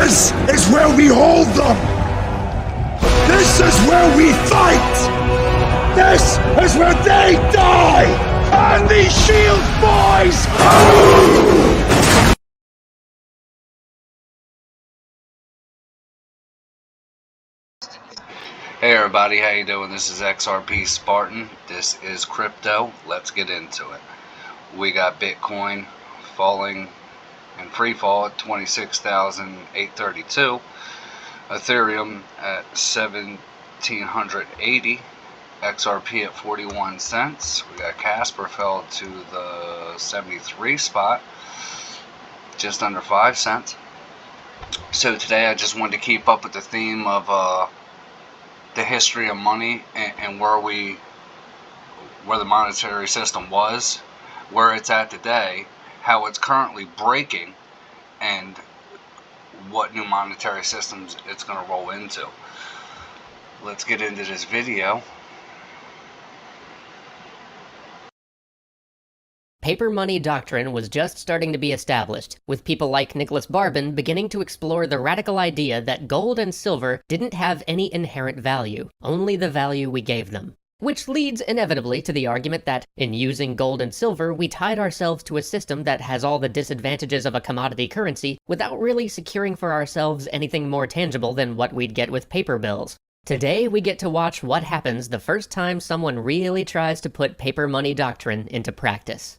This is where we hold them! This is where we fight! This is where they die! And these shield boys! Hey everybody, how you doing? This is xrp.spartan. This is crypto. Let's get into it. We got Bitcoin falling in free fall at 26,832. Ethereum at 1,780. XRP at 41 cents. We got Casper fell to the 73 spot, just under 5 cents. So today I just wanted to keep up with the theme of the history of money and where the monetary system was, where it's at today, how it's currently breaking, and what new monetary systems it's going to roll into. Let's get into this video. Paper money doctrine was just starting to be established, with people like Nicholas Barbon beginning to explore the radical idea that gold and silver didn't have any inherent value, only the value we gave them. Which leads inevitably to the argument that, in using gold and silver, we tied ourselves to a system that has all the disadvantages of a commodity currency without really securing for ourselves anything more tangible than what we'd get with paper bills. Today, we get to watch what happens the first time someone really tries to put paper money doctrine into practice.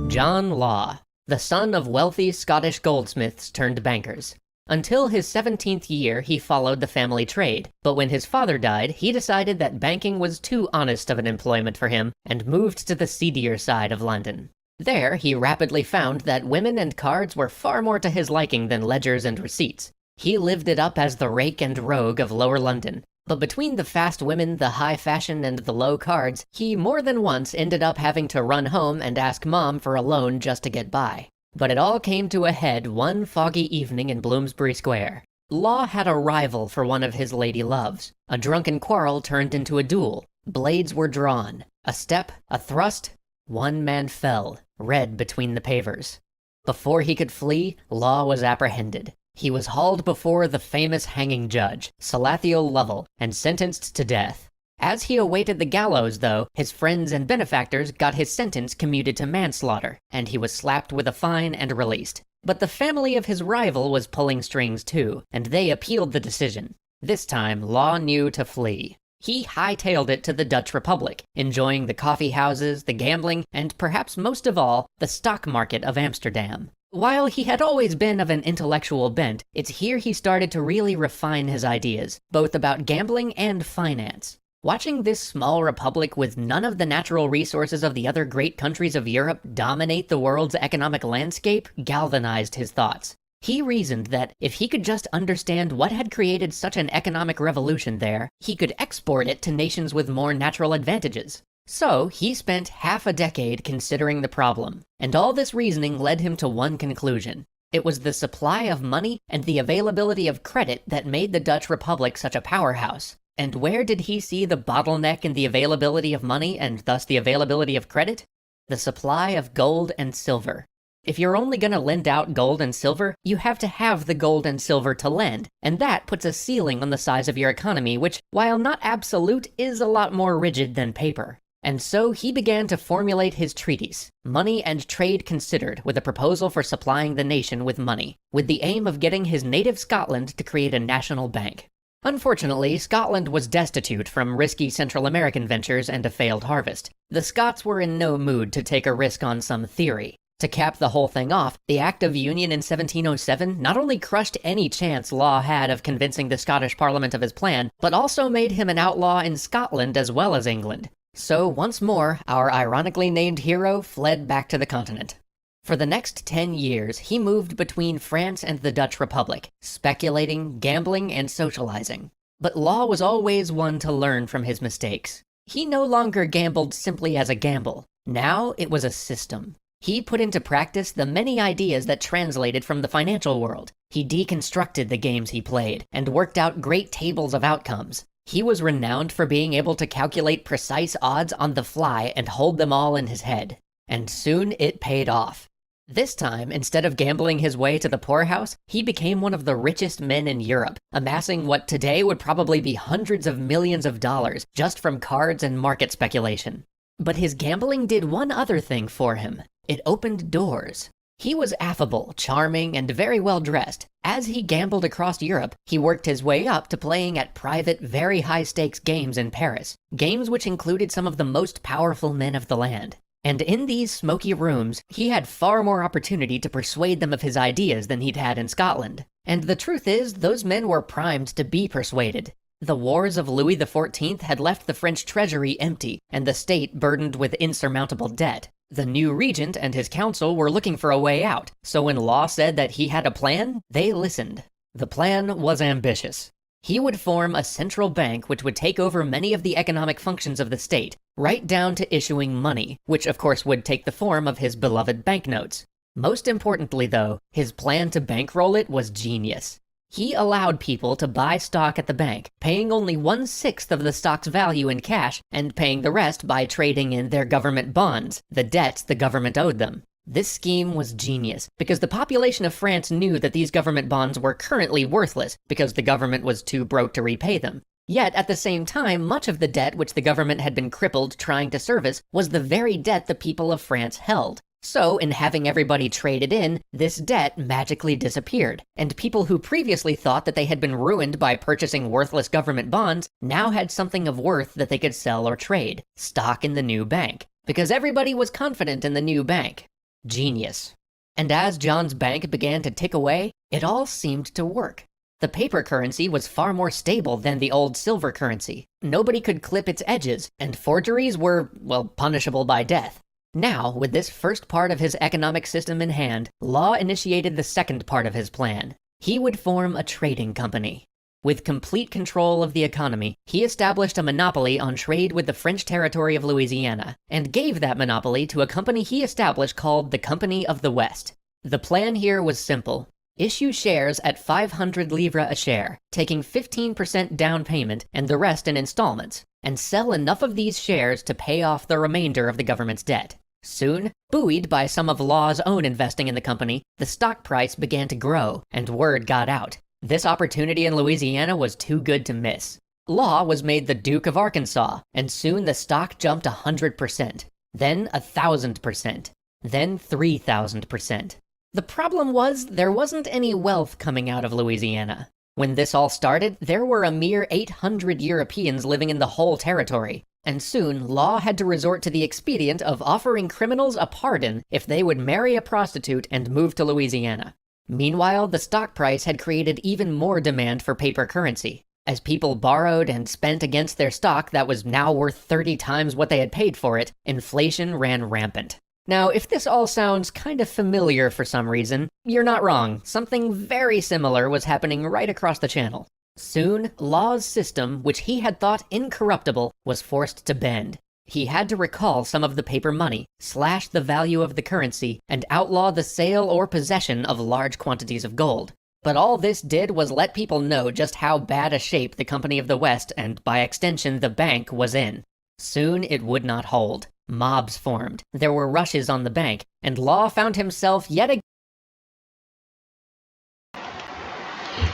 John Law, the son of wealthy Scottish goldsmiths turned bankers. Until his 17th year, he followed the family trade, but when his father died, he decided that banking was too honest of an employment for him and moved to the seedier side of London. There, he rapidly found that women and cards were far more to his liking than ledgers and receipts. He lived it up as the rake and rogue of lower London. But between the fast women, the high fashion, and the low cards, he more than once ended up having to run home and ask Mom for a loan just to get by. But it all came to a head one foggy evening in Bloomsbury Square. Law had a rival for one of his lady loves. A drunken quarrel turned into a duel. Blades were drawn. A step, a thrust. One man fell, red between the pavers. Before he could flee, Law was apprehended. He was hauled before the famous hanging judge, Salathiel Lovell, and sentenced to death. As he awaited the gallows, though, his friends and benefactors got his sentence commuted to manslaughter, and he was slapped with a fine and released. But the family of his rival was pulling strings too, and they appealed the decision. This time, Law knew to flee. He hightailed it to the Dutch Republic, enjoying the coffee houses, the gambling, and perhaps most of all, the stock market of Amsterdam. While he had always been of an intellectual bent, it's here he started to really refine his ideas, both about gambling and finance. Watching this small republic with none of the natural resources of the other great countries of Europe dominate the world's economic landscape galvanized his thoughts. He reasoned that if he could just understand what had created such an economic revolution there, he could export it to nations with more natural advantages. So, he spent half a decade considering the problem, and all this reasoning led him to one conclusion. It was the supply of money and the availability of credit that made the Dutch Republic such a powerhouse. And where did he see the bottleneck in the availability of money and thus the availability of credit? The supply of gold and silver. If you're only gonna lend out gold and silver, you have to have the gold and silver to lend, and that puts a ceiling on the size of your economy, which, while not absolute, is a lot more rigid than paper. And so he began to formulate his treatise, Money and Trade Considered, with a proposal for supplying the nation with money, with the aim of getting his native Scotland to create a national bank. Unfortunately, Scotland was destitute from risky Central American ventures and a failed harvest. The Scots were in no mood to take a risk on some theory. To cap the whole thing off, the Act of Union in 1707 not only crushed any chance Law had of convincing the Scottish Parliament of his plan, but also made him an outlaw in Scotland as well as England. So, once more, our ironically named hero fled back to the continent. For the next 10 years, he moved between France and the Dutch Republic, speculating, gambling, and socializing. But Law was always one to learn from his mistakes. He no longer gambled simply as a gamble. Now it was a system. He put into practice the many ideas that translated from the financial world. He deconstructed the games he played, and worked out great tables of outcomes. He was renowned for being able to calculate precise odds on the fly and hold them all in his head. And soon it paid off. This time, instead of gambling his way to the poorhouse, he became one of the richest men in Europe, amassing what today would probably be hundreds of millions of dollars just from cards and market speculation. But his gambling did one other thing for him. It opened doors. He was affable, charming, and very well dressed. As he gambled across Europe, he worked his way up to playing at private, very high-stakes games in Paris, games which included some of the most powerful men of the land. And in these smoky rooms, he had far more opportunity to persuade them of his ideas than he'd had in Scotland. And the truth is, those men were primed to be persuaded. The wars of Louis XIV had left the French treasury empty, and the state burdened with insurmountable debt. The new regent and his council were looking for a way out, so when Law said that he had a plan, they listened. The plan was ambitious. He would form a central bank which would take over many of the economic functions of the state, right down to issuing money, which of course would take the form of his beloved banknotes. Most importantly though, his plan to bankroll it was genius. He allowed people to buy stock at the bank, paying only 1/6 of the stock's value in cash and paying the rest by trading in their government bonds, the debts the government owed them. This scheme was genius, because the population of France knew that these government bonds were currently worthless because the government was too broke to repay them. Yet, at the same time, much of the debt which the government had been crippled trying to service was the very debt the people of France held. So, in having everybody traded in, this debt magically disappeared, and people who previously thought that they had been ruined by purchasing worthless government bonds now had something of worth that they could sell or trade, stock in the new bank, because everybody was confident in the new bank. Genius. And as John's bank began to tick away, it all seemed to work. The paper currency was far more stable than the old silver currency. Nobody could clip its edges, and forgeries were, well, punishable by death. Now, with this first part of his economic system in hand, Law initiated the second part of his plan. He would form a trading company. With complete control of the economy, he established a monopoly on trade with the French territory of Louisiana, and gave that monopoly to a company he established called the Company of the West. The plan here was simple. Issue shares at 500 livres a share, taking 15% down payment and the rest in installments, and sell enough of these shares to pay off the remainder of the government's debt. Soon, buoyed by some of Law's own investing in the company, the stock price began to grow, and word got out. This opportunity in Louisiana was too good to miss. Law was made the Duke of Arkansas, and soon the stock jumped 100%, then 1,000%, then 3,000%. The problem was, there wasn't any wealth coming out of Louisiana. When this all started, there were a mere 800 Europeans living in the whole territory, and soon Law had to resort to the expedient of offering criminals a pardon if they would marry a prostitute and move to Louisiana. Meanwhile, the stock price had created even more demand for paper currency. As people borrowed and spent against their stock that was now worth 30 times what they had paid for it, inflation ran rampant. Now, if this all sounds kind of familiar for some reason, you're not wrong. Something very similar was happening right across the channel. Soon, Law's system, which he had thought incorruptible, was forced to bend. He had to recall some of the paper money, slash the value of the currency, and outlaw the sale or possession of large quantities of gold. But all this did was let people know just how bad a shape the Company of the West, and by extension the bank, was in. Soon it would not hold. Mobs formed, there were rushes on the bank, and Law found himself yet again.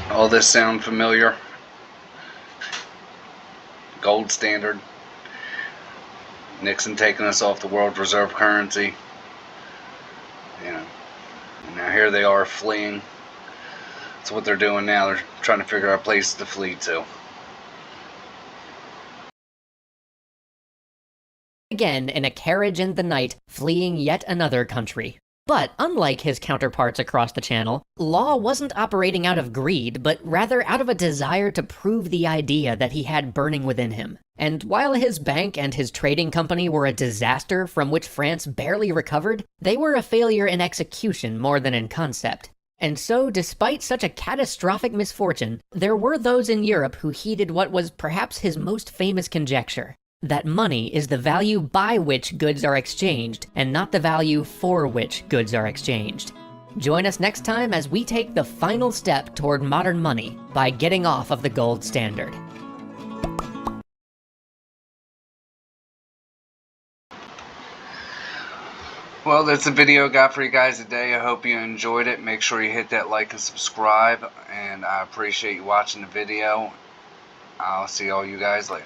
All this sound familiar? Gold standard. Nixon taking us off the world reserve currency. You know, and now here they are fleeing. That's what they're doing now. They're trying to figure out places to flee to. Again in a carriage in the night, fleeing yet another country. But unlike his counterparts across the channel, Law wasn't operating out of greed, but rather out of a desire to prove the idea that he had burning within him. And while his bank and his trading company were a disaster from which France barely recovered, they were a failure in execution more than in concept. And so, despite such a catastrophic misfortune, there were those in Europe who heeded what was perhaps his most famous conjecture: that money is the value by which goods are exchanged, and not the value for which goods are exchanged. Join us next time as we take the final step toward modern money by getting off of the gold standard. Well, that's the video I got for you guys today. I hope you enjoyed it. Make sure you hit that like and subscribe, and I appreciate you watching the video. I'll see all you guys later.